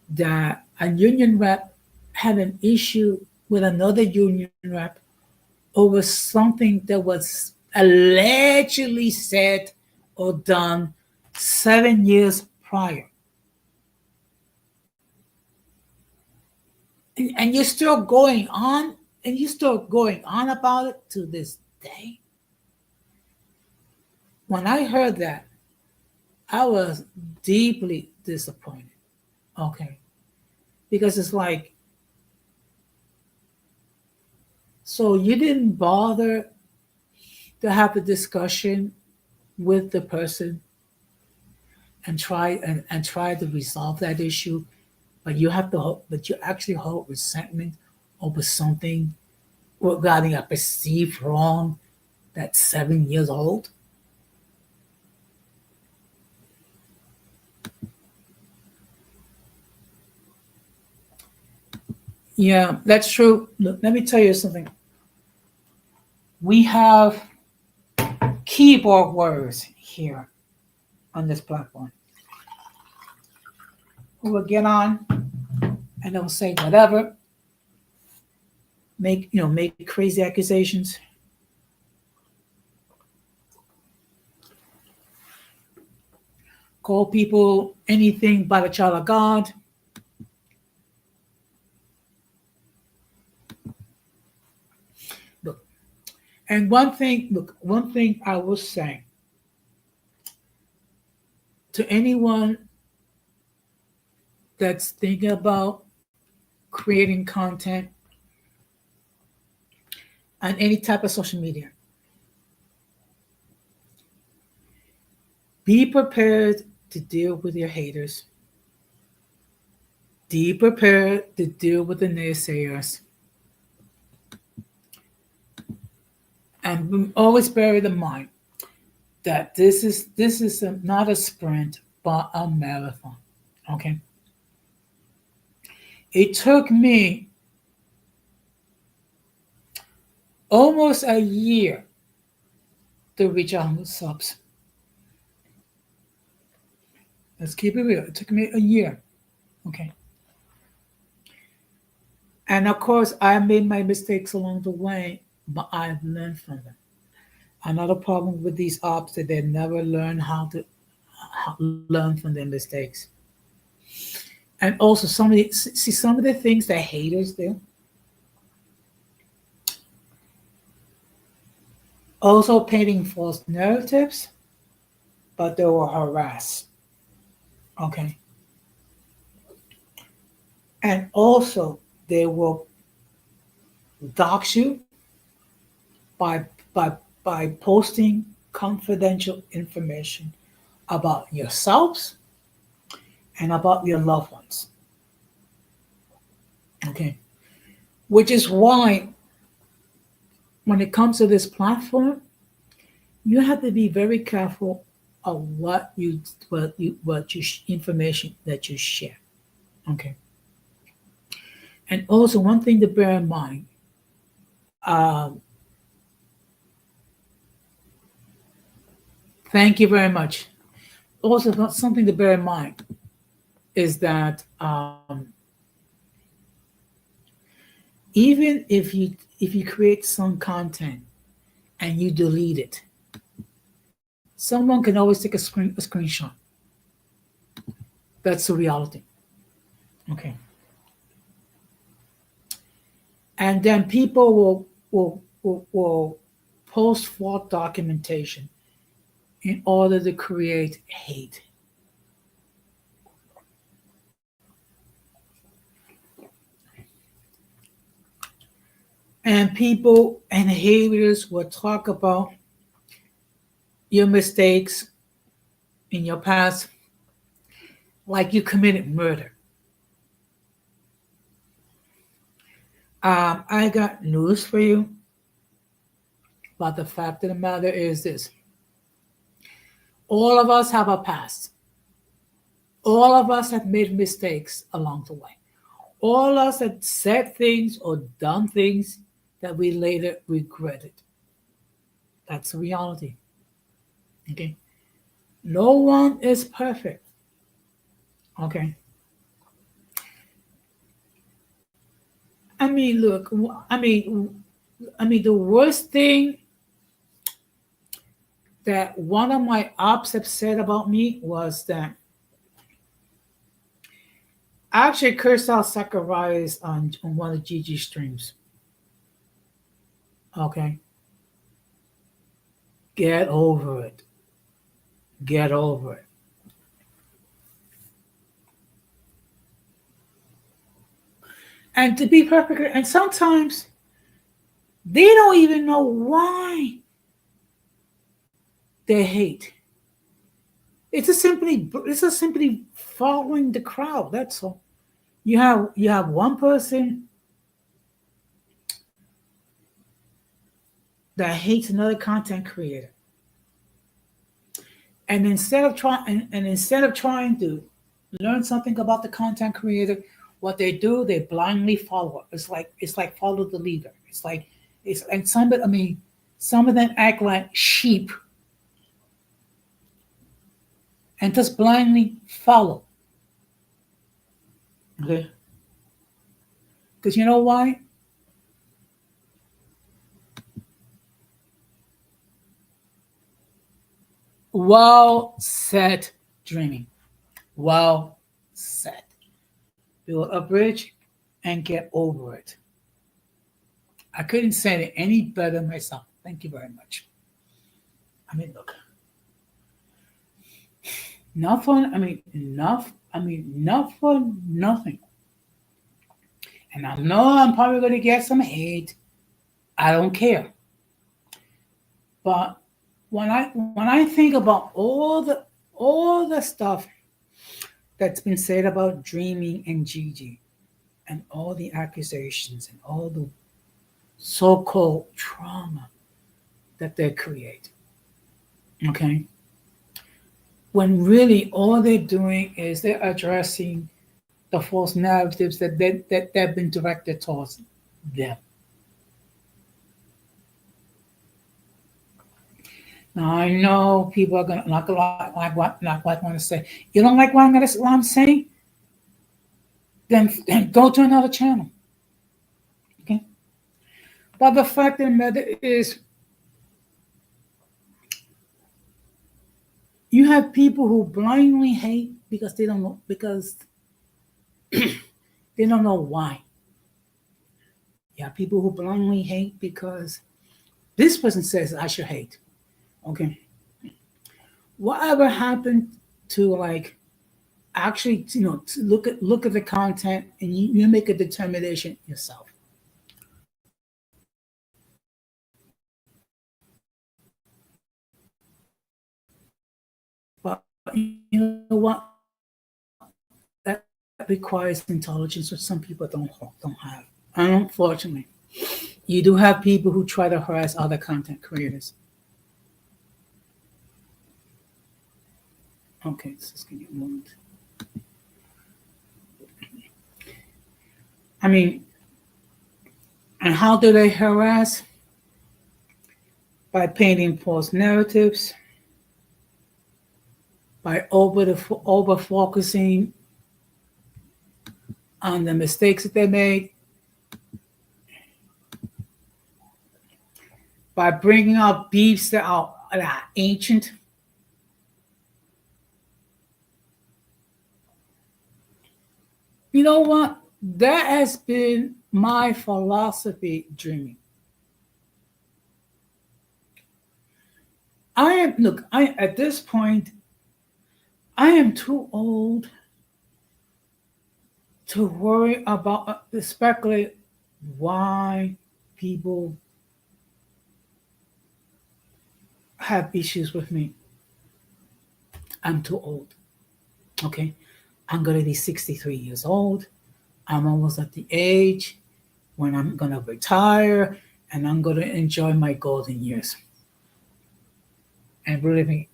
that a union rep had an issue with another union rep over something that was allegedly said or done 7 years prior. And you're still going on, about it to this day. When I heard that, I was deeply disappointed. Okay. Because it's like, so you didn't bother to have a discussion with the person and try to resolve that issue, but you actually hold resentment over something regarding a perceived wrong that's 7 years old. Yeah, that's true. Look, let me tell you something. We have keyboard words here. on this platform who will get on and they'll say whatever, make crazy accusations. Call people anything but a child of God. Look, and one thing I will say to anyone that's thinking about creating content on any type of social media, be prepared to deal with your haters. Be prepared to deal with the naysayers. And always bear in mind that this is not a sprint, but a marathon. Okay. It took me almost a year to reach 100 subs. Let's keep it real. It took me a year. Okay. And of course, I made my mistakes along the way, but I've learned from them. Another problem with these ops that they never learn how to learn from their mistakes. And also some of the things that haters do. Also painting false narratives, but they will harass. Okay. And also they will dox you by posting confidential information about yourselves and about your loved ones. Okay. Which is why when it comes to this platform, you have to be very careful of what information that you share. Okay. And also one thing to bear in mind, thank you very much. Also, something to bear in mind is that even if you create some content and you delete it, someone can always take a screenshot. That's the reality. Okay. And then people will post false documentation in order to create hate. And people and haters will talk about your mistakes in your past like you committed murder. I got news for you, but the fact of the matter is this. All of us have a past. All of us have made mistakes along the way. All of us have said things or done things that we later regretted. That's the reality. Okay? No one is perfect. Okay? I mean, look, the worst thing that one of my ops have said about me was that I actually cursed out Zacharias on one of Gigi's streams. Okay. Get over it. Get over it. And to be perfect, and sometimes they don't even know why they hate. It's just simply following the crowd. That's all. You have one person that hates another content creator, and instead of trying to learn something about the content creator, what they do, they blindly follow. It's like follow the leader. And some of them act like sheep. and just blindly follow. Okay? Because you know why? Well said, dreaming. Well said. Build a bridge and get over it. I couldn't say it any better myself. Thank you very much. I mean, look, not for, I mean, enough. I mean, not for nothing. And I know I'm probably going to get some hate. I don't care. But when I think about all the stuff that's been said about dreaming and Gigi, and all the accusations and all the so-called trauma that they create, okay, when really all they're doing is they're addressing the false narratives that have been directed towards them. Now I know people are gonna not gonna like what not what want to say. You don't like what I'm saying? Then go to another channel. Okay. But the fact of the matter is, you have people who blindly hate because they don't know they don't know why. You have people who blindly hate because this person says I should hate. Okay. Whatever happened to like actually, to look at the content and you make a determination yourself. But you know what? That requires intelligence, which some people don't have. And unfortunately, you do have people who try to harass other content creators. Okay, just give me a moment. I mean, and how do they harass? By painting false narratives, by over focusing on the mistakes that they made, by bringing up beefs that are ancient. You know what? That has been my philosophy dreaming. At this point, I am too old to worry about to speculate why people have issues with me. I'm too old. Okay. I'm going to be 63 years old. I'm almost at the age when I'm going to retire and I'm going to enjoy my golden years. And believe me,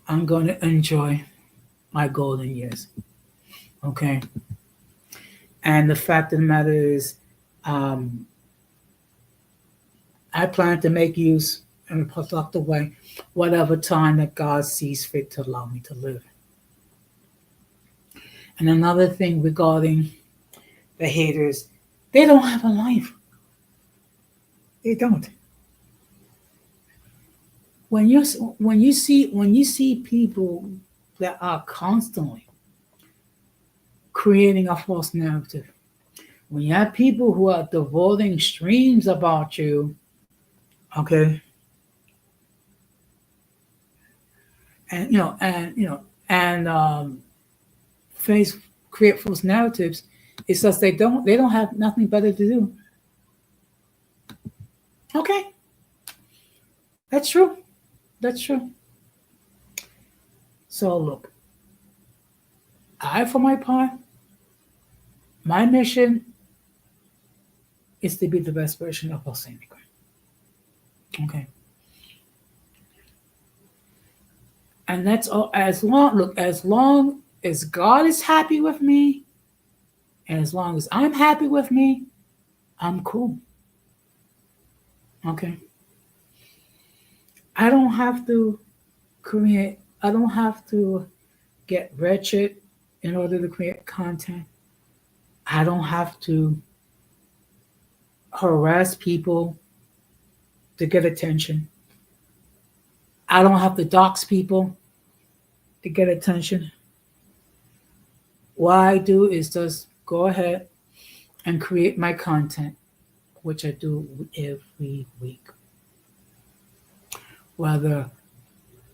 I'm going to enjoy my golden years. Okay. And the fact of the matter is, I plan to make use in a productive way whatever time that God sees fit to allow me to live. And another thing regarding the haters, they don't have a life. They don't. When you see people that are constantly creating a false narrative, when you have people who are devoting streams about you, okay, and create false narratives, it's just they don't have nothing better to do. Okay, that's true. That's true. So look, for my part, my mission is to be the best version of us anyway. Okay. And that's all. As long as God is happy with me, and as long as I'm happy with me, I'm cool. Okay. I don't have to create, I don't have to get wretched in order to create content. I don't have to harass people to get attention. I don't have to dox people to get attention. What I do is just go ahead and create my content, which I do every week. Whether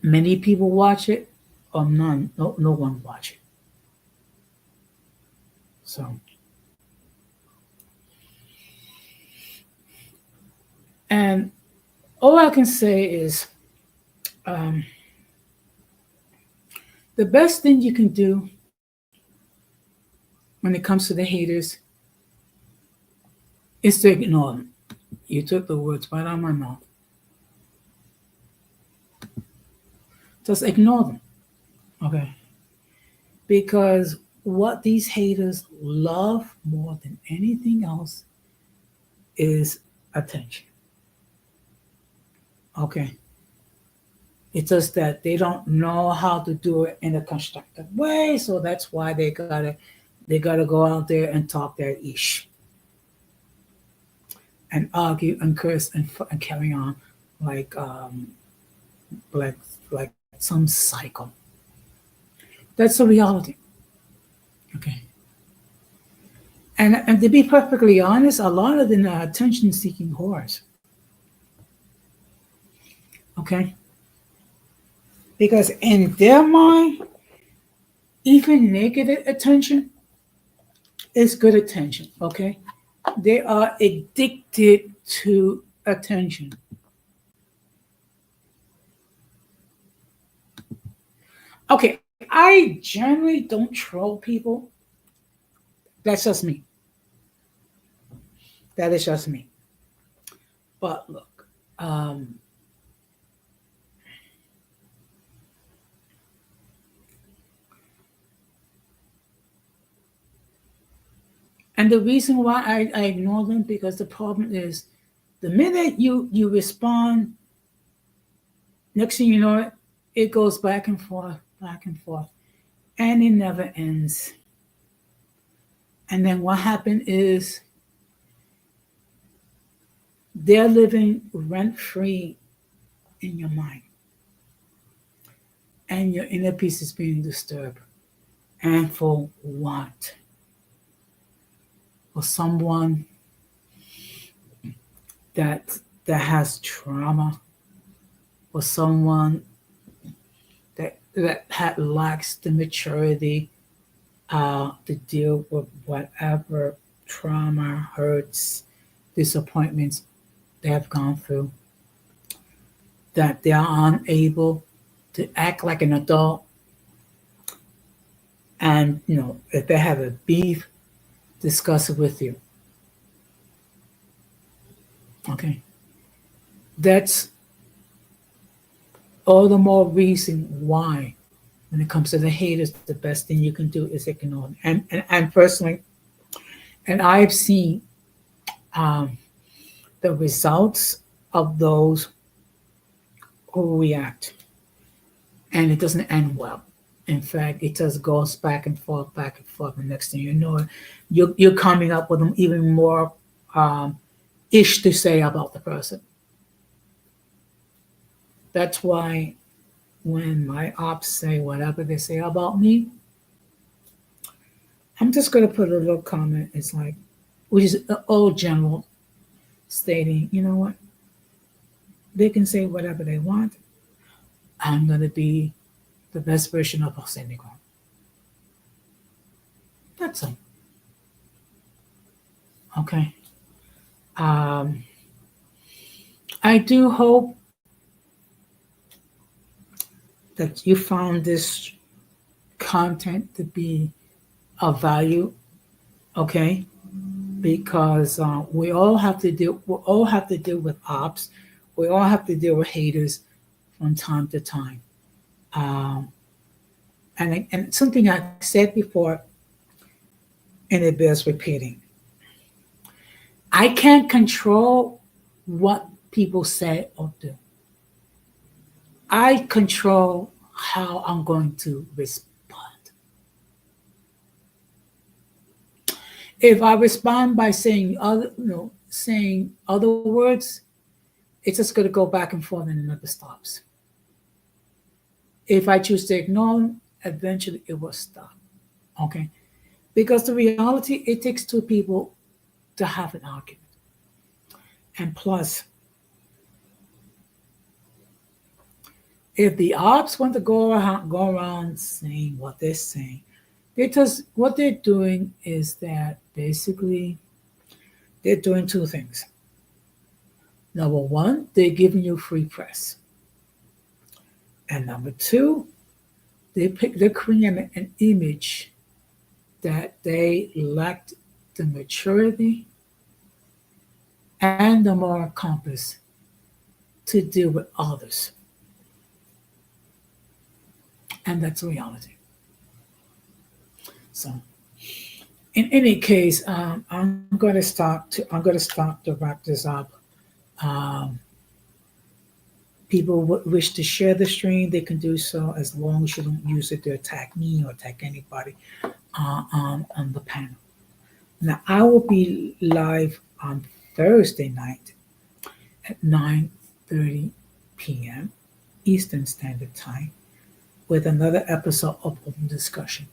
many people watch it or none, no one watch it. So, and all I can say is um, the best thing you can do when it comes to the haters is to ignore them. You took the words right out of my mouth. Just ignore them, okay? Because what these haters love more than anything else is attention, okay? It's just that they don't know how to do it in a constructive way, so that's why they gotta go out there and talk their ish and argue and curse and carry on like like like some cycle. That's the reality. Okay. And to be perfectly honest, a lot of them are attention seeking whores. Okay. Because in their mind, even negative attention is good attention. Okay. They are addicted to attention. Okay, I generally don't troll people. That's just me. That is just me. But look, and the reason why I ignore them because the problem is the minute you respond, next thing you know it goes back and forth, and it never ends. And then what happened is they're living rent free in your mind, and your inner peace is being disturbed. And for what? For someone that has trauma, for someone that lacks the maturity to deal with whatever trauma, hurts, disappointments they have gone through, that they are unable to act like an adult. And if they have a beef, discuss it with you. Okay, that's all the more reason why, when it comes to the haters, the best thing you can do is ignore them. And personally, and I've seen um, the results of those who react, and it doesn't end well. In fact, it just goes back and forth, back and forth. And next thing you know, you're coming up with even more ish to say about the person. That's why when my ops say whatever they say about me, I'm just going to put a little comment. It's like, which is all general, stating, you know what? They can say whatever they want. I'm going to be the best version of Jose Negro. That's all. Okay. I do hope that you found this content to be of value. Okay, because we all have to deal with ops. We all have to deal with haters from time to time. Um, and something I said before, and it bears repeating. I can't control what people say or do. I control how I'm going to respond. If I respond by saying saying other words, it's just going to go back and forth and it never stops. If I choose to ignore them, eventually it will stop. Okay? Because the reality, it takes two people to have an argument. And plus, if the ops want to go around saying what they're saying, because what they're doing is that basically they're doing two things. Number one, they're giving you free press. And number two, they're creating an image that they lacked the maturity and the moral compass to deal with others. And that's reality. So, in any case, I'm going to start to wrap this up. Um, People wish to share the stream, they can do so as long as you don't use it to attack me or attack anybody on the panel. Now, I will be live on Thursday night at 9:30 p.m. Eastern Standard Time with another episode of Open Discussion.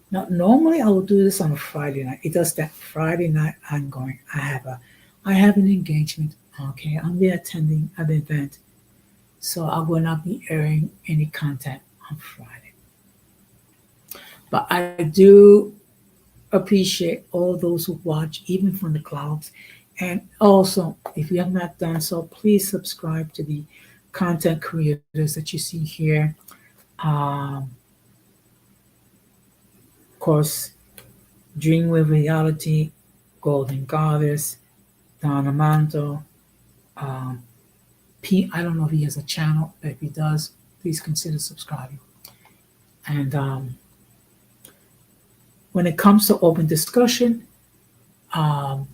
Now, normally I will do this on a Friday night. It does that Friday night. I have an engagement. Okay, I'm be attending an event, so I will not be airing any content on Friday. But I do appreciate all those who watch, even from the clouds. And also, if you have not done so, please subscribe to the content creators that you see here. Of course, Dream with Reality, Golden Goddess, Don Amando. Um, I don't know if he has a channel, but if he does, please consider subscribing. And when it comes to open discussion, um,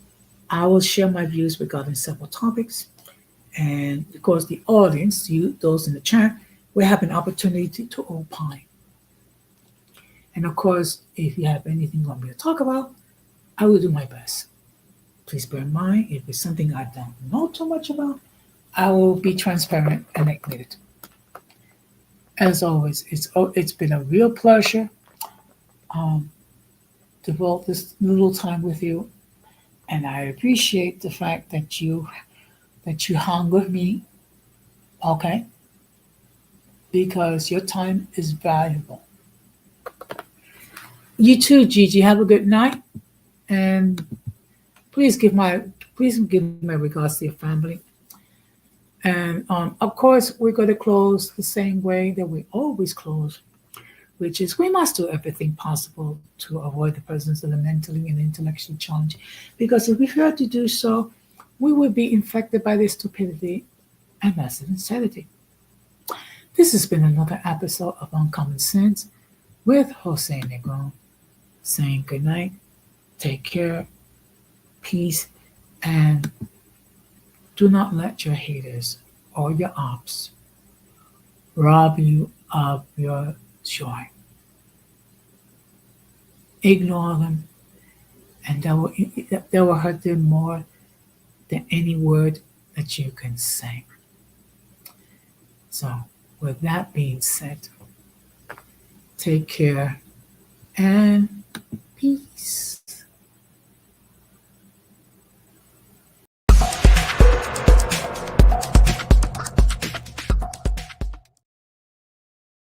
I will share my views regarding several topics. And of course, the audience, you, those in the chat, will have an opportunity to opine. And of course, if you have anything you want me to talk about, I will do my best. Please bear in mind, if it's something I don't know too much about, I will be transparent and admit it. As always, it's been a real pleasure um, to devote this little time with you, and I appreciate the fact that you hung with me, okay? Because your time is valuable. You too, Gigi. Have a good night, and please give my regards to your family. And of course, we're going to close the same way that we always close, which is we must do everything possible to avoid the presence of the mentally and intellectually challenged. Because if we fail to do so, we will be infected by their stupidity and massive insanity. This has been another episode of Uncommon Sense with Jose Negron, saying good night, take care, peace, and do not let your haters or your ops rob you of your joy. Ignore them, and that will hurt them more than any word that you can say. So, with that being said, take care and peace.